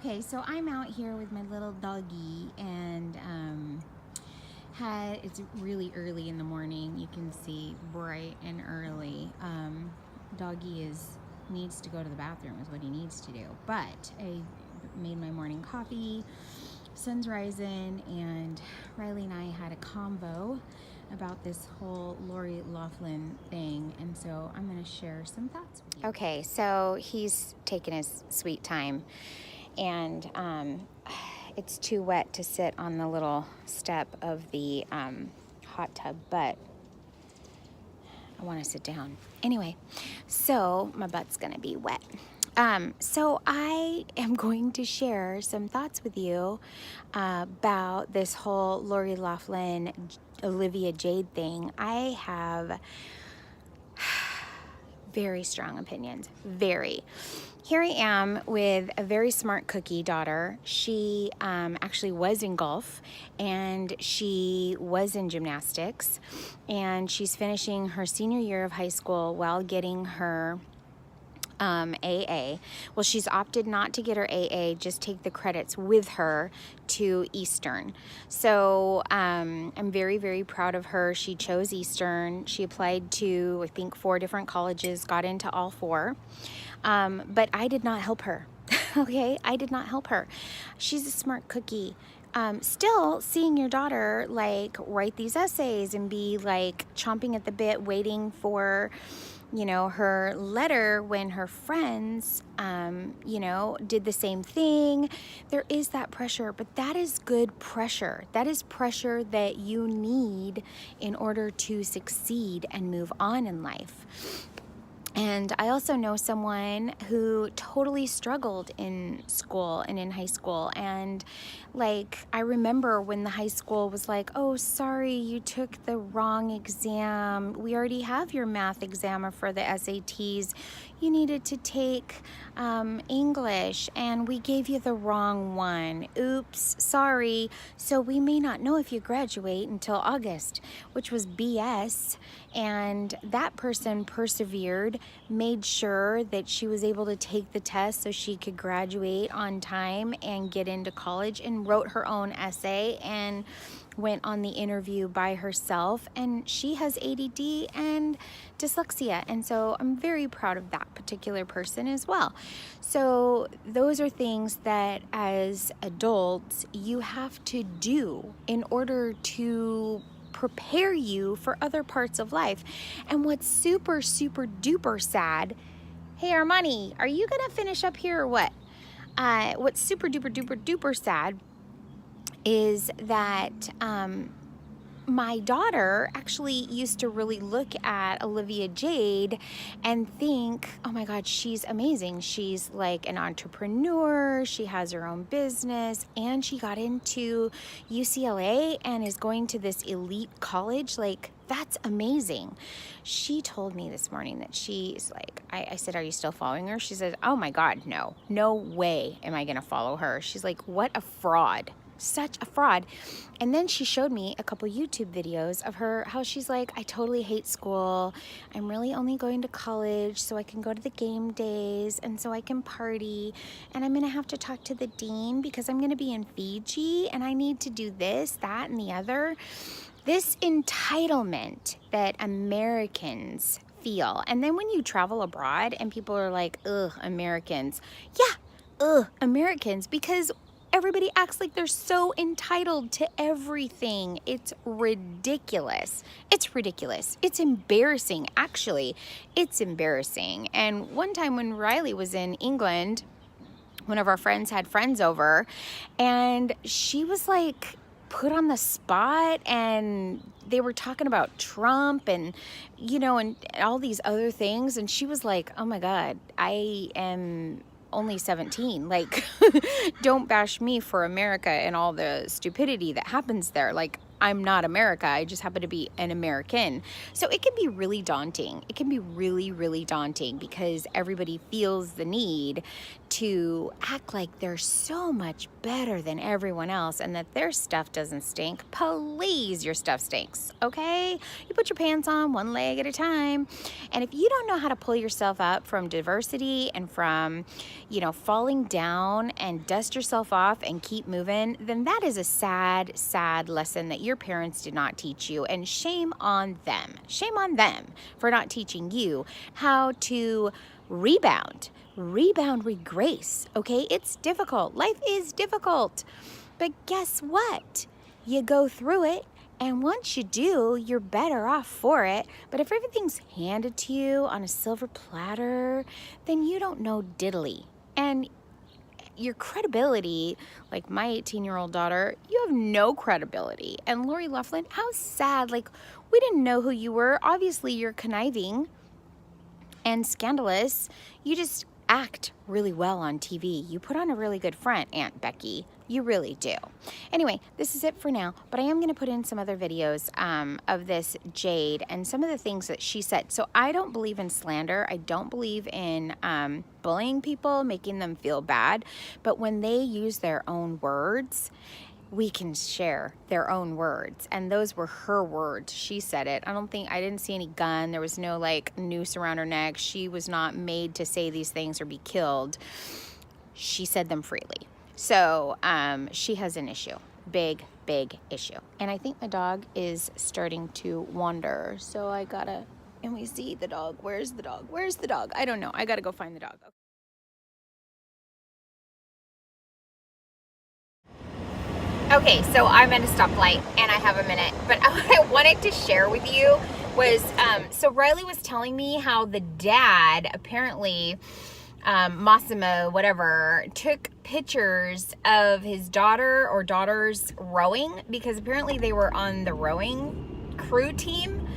Okay, so I'm out here with my little doggy, and it's really early in the morning. You can see bright and early. Doggy needs to go to the bathroom is what he needs to do. But I made my morning coffee. Sun's rising, and Riley and I had a convo about this whole Lori Loughlin thing, and so I'm going to share some thoughts with you. Okay, so he's taking his sweet time, and it's too wet to sit on the little step of the hot tub, but I want to sit down. Anyway, so my butt's going to be wet. So I am going to share some thoughts with you about this whole Lori Loughlin, Olivia Jade thing. I have very strong opinions, very. Here I am with a very smart cookie daughter. She actually was in golf, and she was in gymnastics, and she's finishing her senior year of high school while getting her AA. Well, she's opted not to get her AA, just take the credits with her to Eastern. So I'm very, very proud of her. She chose Eastern. She applied to, I think, 4 different colleges, got into all 4. But I did not help her. Okay, I did not help her. She's a smart cookie. Still seeing your daughter like write these essays and be like chomping at the bit waiting for, you know, her letter when her friends, you know, did the same thing. There is that pressure, but that is good pressure. That is pressure that you need in order to succeed and move on in life. And I also know someone who totally struggled in school and in high school. And like, I remember when the high school was like, oh, sorry, you took the wrong exam. We already have your math exam for the SATs. You needed to take English, and we gave you the wrong one. Oops, sorry. So we may not know if you graduate until August, which was BS. And that person persevered, made sure that she was able to take the test so she could graduate on time and get into college, and wrote her own essay and went on the interview by herself. And she has ADD and dyslexia, and so I'm very proud of that particular person as well. So those are things that as adults you have to do in order to prepare you for other parts of life. And what's super, super duper sad, hey Armani, are you gonna finish up here or what? What's super duper duper duper sad is that my daughter actually used to really look at Olivia Jade and think, oh my God, she's amazing. She's like an entrepreneur. She has her own business, and she got into UCLA and is going to this elite college. Like, that's amazing. She told me this morning that she's like, I said, are you still following her? She said, oh my God, no way am I going to follow her. She's like, what a fraud. Such a fraud. And then she showed me a couple YouTube videos of her, how she's like, I totally hate school. I'm really only going to college so I can go to the game days and so I can party. And I'm going to have to talk to the dean because I'm going to be in Fiji and I need to do this, that, and the other. This entitlement that Americans feel. And then when you travel abroad and people are like, ugh, Americans. Yeah, ugh, Americans, because everybody acts like they're so entitled to everything. It's ridiculous. It's ridiculous. It's embarrassing, actually. It's embarrassing. And one time when Riley was in England, one of our friends had friends over, and she was like put on the spot, and they were talking about Trump and, you know, and all these other things. And she was like, oh my God, I am only 17. Like, don't bash me for America and all the stupidity that happens there. Like, I'm not America. I just happen to be an American. So it can be really daunting. It can be really, really daunting because everybody feels the need to act like they're so much better than everyone else and that their stuff doesn't stink. Please, your stuff stinks, okay? You put your pants on one leg at a time. And if you don't know how to pull yourself up from diversity and from, you know, falling down and dust yourself off and keep moving, then that is a sad, sad lesson that your parents did not teach you. And shame on them. Shame on them for not teaching you how to rebound, regrace, okay? It's difficult. Life is difficult. But guess what? You go through it, and once you do, you're better off for it. But if everything's handed to you on a silver platter, then you don't know diddly. And your credibility, like my 18-year-old daughter, you have no credibility. And Lori Loughlin, how sad. Like, we didn't know who you were. Obviously, you're conniving and scandalous. You just act really well on TV. You put on a really good front, Aunt Becky. You really do. Anyway, this is it for now, but I am going to put in some other videos of this Jade and some of the things that she said. So I don't believe in slander. I don't believe in bullying people, making them feel bad. But when they use their own words, we can share their own words, and those were her words. She said it. I didn't see any gun. There was no like noose around her neck. She was not made to say these things or be killed. She said them freely. So she has an issue, big issue. And I think my dog is starting to wander. So I gotta, and we see the dog. Where's the dog? Where's the dog? I don't know. I gotta go find the dog. Okay, so I'm at a stoplight and I have a minute, but what I wanted to share with you was, so Riley was telling me how the dad, apparently, Massimo, whatever, took pictures of his daughter or daughters rowing because apparently they were on the rowing crew team.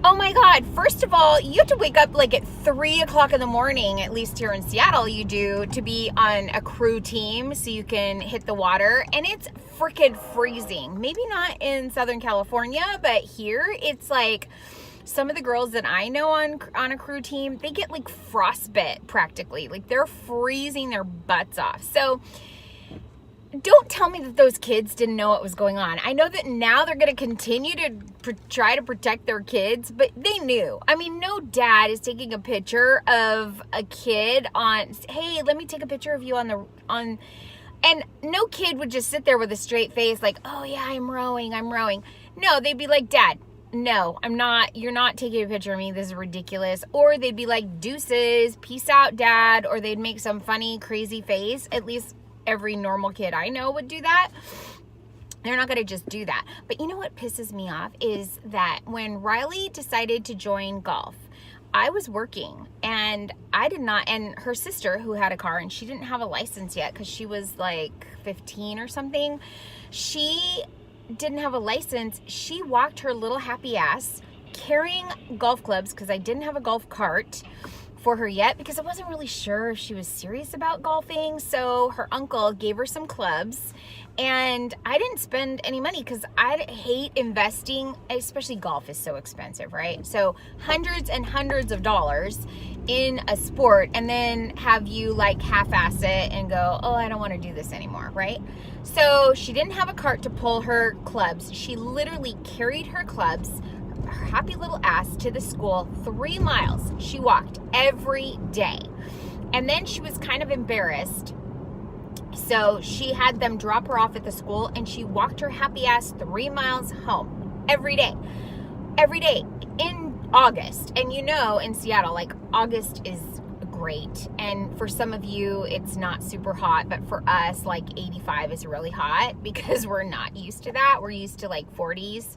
Oh my God, first of all, you have to wake up like at 3 o'clock in the morning, at least here in Seattle you do, to be on a crew team so you can hit the water. And it's freaking freezing. Maybe not in Southern California, but here it's like some of the girls that I know on a crew team, they get like frostbite practically. Like they're freezing their butts off. So don't tell me that those kids didn't know what was going on. I know that now they're going to continue to try to protect their kids, but they knew. I mean, no dad is taking a picture of a kid on, hey, let me take a picture of you on, and no kid would just sit there with a straight face like, oh yeah, I'm rowing. No, they'd be like, Dad, no, I'm not, you're not taking a picture of me. This is ridiculous. Or they'd be like, deuces, peace out, Dad. Or they'd make some funny, crazy face. At least every normal kid I know would do that. They're not going to just do that. But you know what pisses me off is that when Riley decided to join golf, I was working and I did not, and her sister who had a car and she didn't have a license yet because she was like 15 or something. She didn't have a license. She walked her little happy ass carrying golf clubs because I didn't have a golf cart for her yet because I wasn't really sure if she was serious about golfing. So her uncle gave her some clubs and I didn't spend any money because I hate investing, especially golf is so expensive, right? So hundreds and hundreds of dollars in a sport and then have you like half-ass it and go, oh, I don't want to do this anymore, right? So she didn't have a cart to pull her clubs. She literally carried her clubs, her happy little ass, to the school 3 miles. She walked every day. And then she was kind of embarrassed. So she had them drop her off at the school and she walked her happy ass 3 miles home every day in August. And you know, in Seattle, like August is great. And for some of you, it's not super hot, but for us, like 85 is really hot because we're not used to that. We're used to like 40s.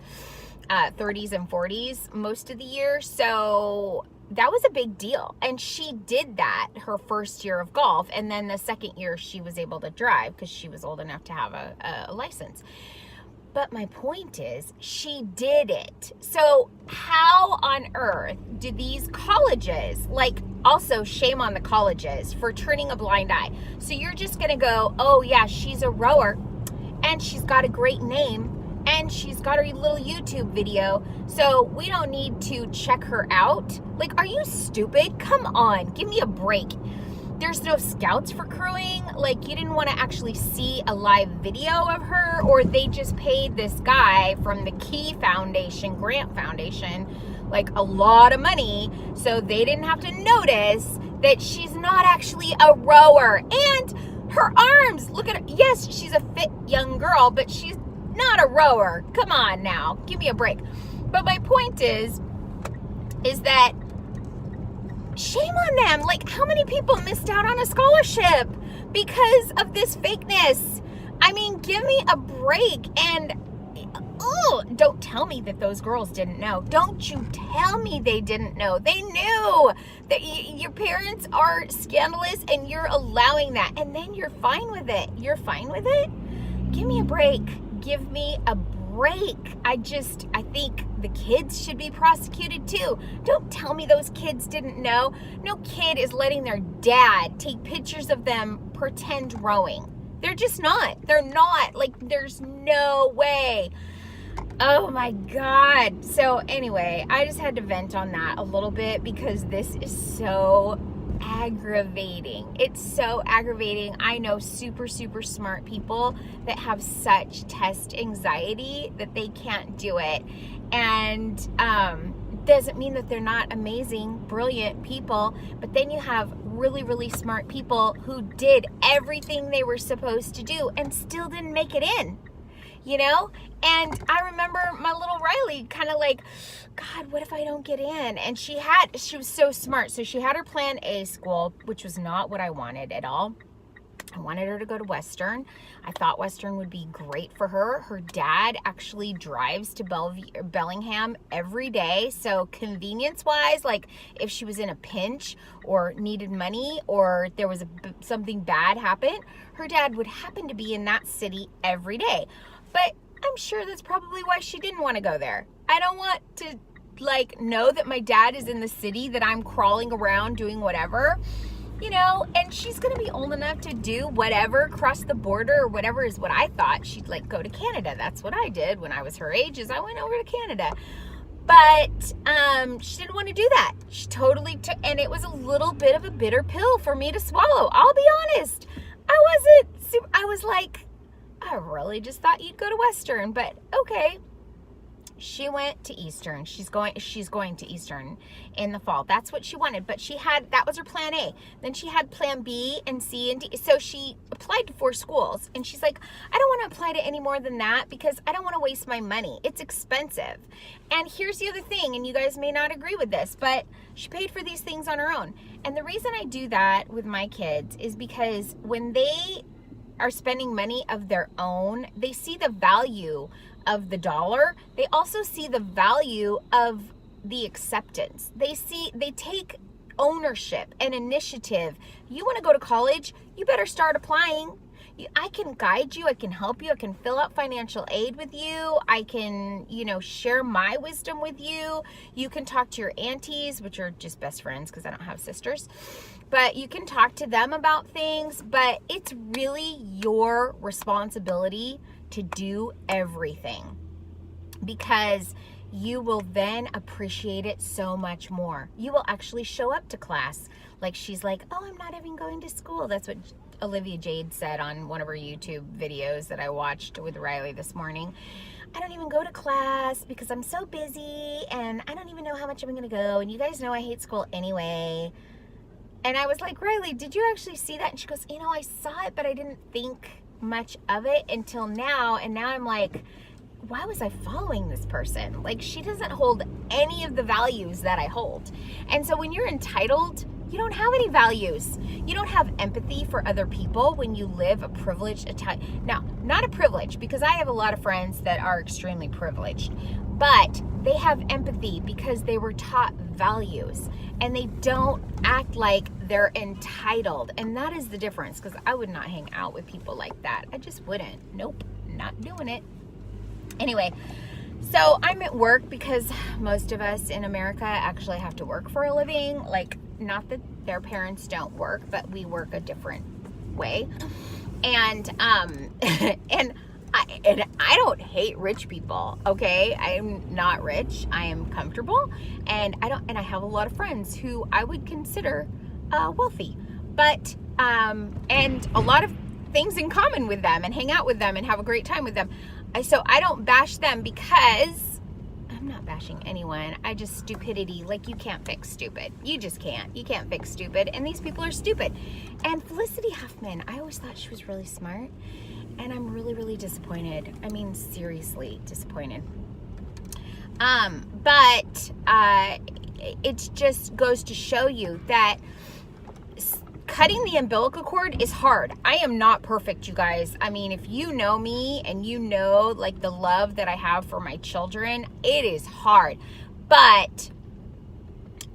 30s and 40s most of the year. So that was a big deal. And she did that her first year of golf. And then the second year she was able to drive because she was old enough to have a license. But my point is she did it. So how on earth do these colleges, like, also shame on the colleges for turning a blind eye. So you're just going to go, oh yeah, she's a rower and she's got a great name and she's got her little YouTube video, so we don't need to check her out. Like, are you stupid? Come on, give me a break. there's no scouts for crewing. Like, you didn't want to actually see a live video of her, or they just paid this guy from the Grant Foundation, like a lot of money, so they didn't have to notice that she's not actually a rower. And her arms, look at her. Yes, she's a fit young girl, but she's not a rower. Come on now, give me a break. But my point is that shame on them. Like, how many people missed out on a scholarship because of this fakeness? I mean, give me a break. And oh, don't tell me that those girls didn't know. Don't you tell me they didn't know. They knew that your parents are scandalous and you're allowing that. And then you're fine with it. You're fine with it? Give me a break. Give me a break. I think the kids should be prosecuted too. Don't tell me those kids didn't know. No kid is letting their dad take pictures of them pretend rowing. They're just not. They're not. Like, there's no way. Oh my God. So anyway, I just had to vent on that a little bit because this is so aggravating. It's so aggravating. I know super, super smart people that have such test anxiety that they can't do it. And doesn't mean that they're not amazing, brilliant people, but then you have really, really smart people who did everything they were supposed to do and still didn't make it in. You know? And I remember my little Riley kind of like, God, what if I don't get in? And she was so smart. So she had her plan A school, which was not what I wanted at all. I wanted her to go to Western. I thought Western would be great for her. Her dad actually drives to Bellingham every day. So convenience-wise, like if she was in a pinch or needed money or there was something bad happen, her dad would happen to be in that city every day. But I'm sure that's probably why she didn't want to go there. I don't want to know that my dad is in the city, that I'm crawling around doing whatever, you know, and she's going to be old enough to do whatever, cross the border or whatever is what I thought. She'd go to Canada. That's what I did when I was her age, is I went over to Canada. But she didn't want to do that. She totally took, and it was a little bit of a bitter pill for me to swallow. I'll be honest. I was like, I really just thought you'd go to Western, but okay. She went to Eastern. She's going to Eastern in the fall. That's what she wanted, but that was her plan A. Then she had plan B and C and D. So she applied to 4 schools, and she's like, I don't want to apply to any more than that because I don't want to waste my money. It's expensive. And here's the other thing, and you guys may not agree with this, but she paid for these things on her own. And the reason I do that with my kids is because when they are spending money of their own, they see the value of the dollar. They also see the value of the acceptance. They take ownership and initiative. You want to go to college, you better start applying. I can guide you, I can help you, I can fill out financial aid with you, I can, share my wisdom with you. You can talk to your aunties, which are just best friends because I don't have sisters, but you can talk to them about things. But it's really your responsibility to do everything, because you will then appreciate it so much more. You will actually show up to class. Like, she's like, oh, I'm not even going to school. That's what Olivia Jade said on one of her YouTube videos that I watched with Riley this morning. I don't even go to class because I'm so busy and I don't even know how much I'm going to go. And you guys know I hate school anyway. And I was like, Riley, did you actually see that? And she goes, I saw it, but I didn't think much of it until now. And now I'm like, why was I following this person? Like, she doesn't hold any of the values that I hold. And so when you're entitled, you don't have any values. You don't have empathy for other people when you live a privileged Now, not a privilege, because I have a lot of friends that are extremely privileged, but they have empathy because they were taught values and they don't act like they're entitled. And that is the difference, because I would not hang out with people like that. I just wouldn't. Nope, not doing it. Anyway, so I'm at work because most of us in America actually have to work for a living. Like, not that their parents don't work, but we work a different way. And and I don't hate rich people, okay? I'm not rich. I am comfortable, and I have a lot of friends who I would consider wealthy. but, and a lot of things in common with them and hang out with them and have a great time with them. So I don't bash them because I'm not bashing anyone. I just, stupidity, like, you can't fix stupid. You just can't. You can't fix stupid. And these people are stupid. And Felicity Huffman, I always thought she was really smart. And I'm really, really disappointed. I mean, seriously disappointed. But it just goes to show you that cutting the umbilical cord is hard. I am not perfect, you guys. I mean, if you know me and you know, like, the love that I have for my children, it is hard. But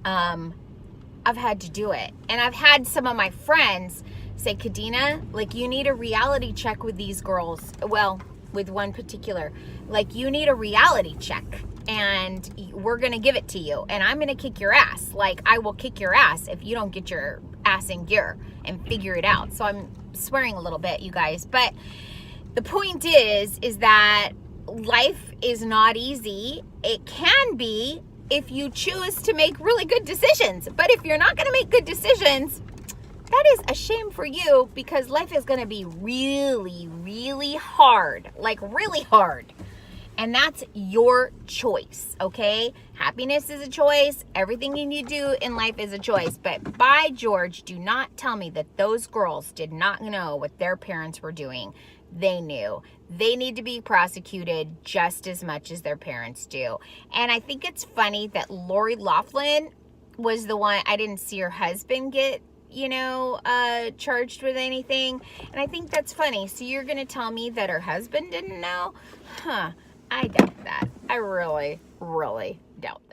I've had to do it. And I've had some of my friends say, Kadena, like, you need a reality check with these girls. Well, with one particular, like, you need a reality check. And we're going to give it to you. And I'm going to kick your ass. Like, I will kick your ass if you don't get your ass in gear and figure it out. So I'm swearing a little bit, you guys. But the point is that life is not easy. It can be if you choose to make really good decisions. But if you're not going to make good decisions, that is a shame for you, because life is going to be really, really hard. Like, really hard. And that's your choice, okay? Happiness is a choice. Everything you do in life is a choice. But by George, do not tell me that those girls did not know what their parents were doing. They knew. They need to be prosecuted just as much as their parents do. And I think it's funny that Lori Loughlin was the one, I didn't see her husband get, you know, charged with anything. And I think that's funny. So you're going to tell me that her husband didn't know? Huh. I doubt that. I really, really doubt that.